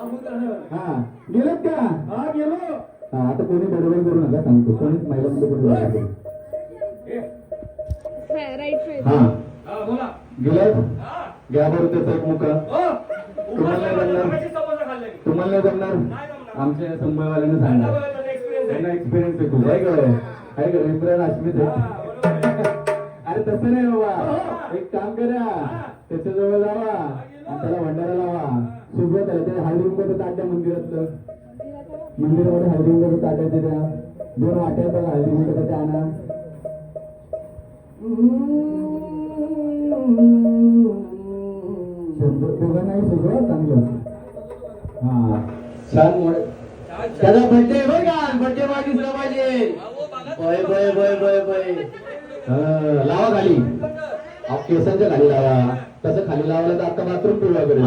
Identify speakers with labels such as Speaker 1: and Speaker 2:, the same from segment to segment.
Speaker 1: हा गेलेत का?
Speaker 2: हा गेलो.
Speaker 1: हा आता कोणी बडबड करू नका सांगतो. कोणीच महिलांमध्ये कोणी बडबड करू. हा
Speaker 2: हा बोला.
Speaker 1: गेलेत.
Speaker 2: हा
Speaker 1: घ्या बरं त्याचा एक मुका.
Speaker 2: हो.
Speaker 1: तुम्हाला नाही जमणार. तुम्हाला नाही जमणार. आमच्या संभयवाल्याने सांगा. त्यांना एक्सपिरियन्स आहे खूप. आहे का इम्रान हाशमीत आहे. अरे तसं नाही बाबा. एक काम करा, त्याच्याजवळ जावा आणि त्याला भंडारा लावा. सुरुवात आहे ते हळदी कुंकाचं ताट द्या मंदिरातलं. मंदिरामध्ये हळदी कुंकाचं ताट आहे ते द्या. 2 वाट्या बघा हळदी कुंकाचं ते आणा. दोघं नाही सुरुवात चांगलं. हा छान मोड. त्याचा बर्थडे बघ का, बर्थडे पार्टी सुद्धा पाहिजे. बय बय बय बय बय. लावा खाली. केसांच्या खाली लावा. तसं खाली लावलं तर आता बाथरूम पिवळा करेल.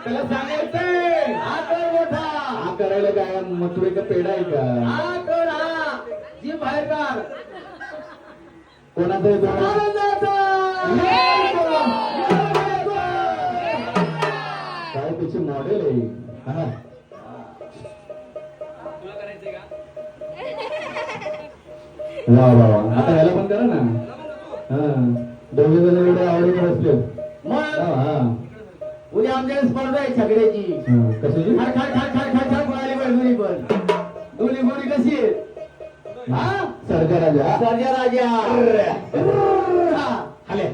Speaker 1: त्याला सांगायचंय हा करायला काय मथुरेचा पेढा आहे का? जी बाहेर काढ. कोणाचं काय त्याची मॉडेल आहे. हा वा वा वा. आता ह्याला पण करा ना. हा दोघे जण एवढे आवडीने बसले. हा
Speaker 2: उद्या आमच्याकडे स्पर्धा आहे सगळ्याची.
Speaker 1: कशाची?
Speaker 2: खाय खाय खाय खाय खाय खाय बोलायला पाहिजे दोन्ही पण. दोन्ही गोरी कशी आहे? हा
Speaker 1: सर्जा राजा.
Speaker 2: सर्जा राजा.
Speaker 1: आले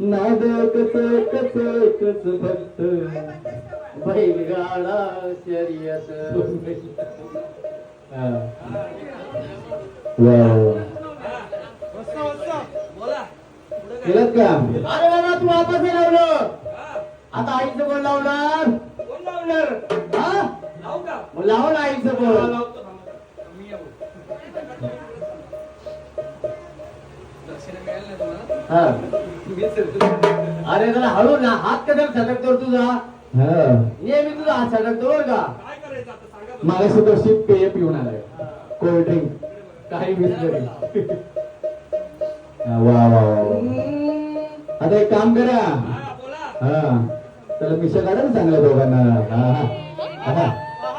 Speaker 1: नाद कस कस कस भक्त
Speaker 2: बैलगाडा शर्यत.
Speaker 1: केलं का?
Speaker 2: अरे बाबा तू वापस नाही लावलं. आता आईचं बोल लावणार. हा मग लाव ना आईचं बोल. हा अरे जरा हळू ना. हात कधी सटकतो तुझा. नेहमी तुझा हात सटकतो बरं का.
Speaker 1: मला सुद्धा पेय पिऊन आलाय. कोल्ड्रिंक काही विसरली. वा वा वा. आता एक काम करा. हा त्याला मिशा काढा ना चांगल्या दोघांना. हा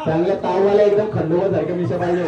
Speaker 1: चांगल्या ताववाला एकदम खंडोबा सारख्या मिशा पाहिजे.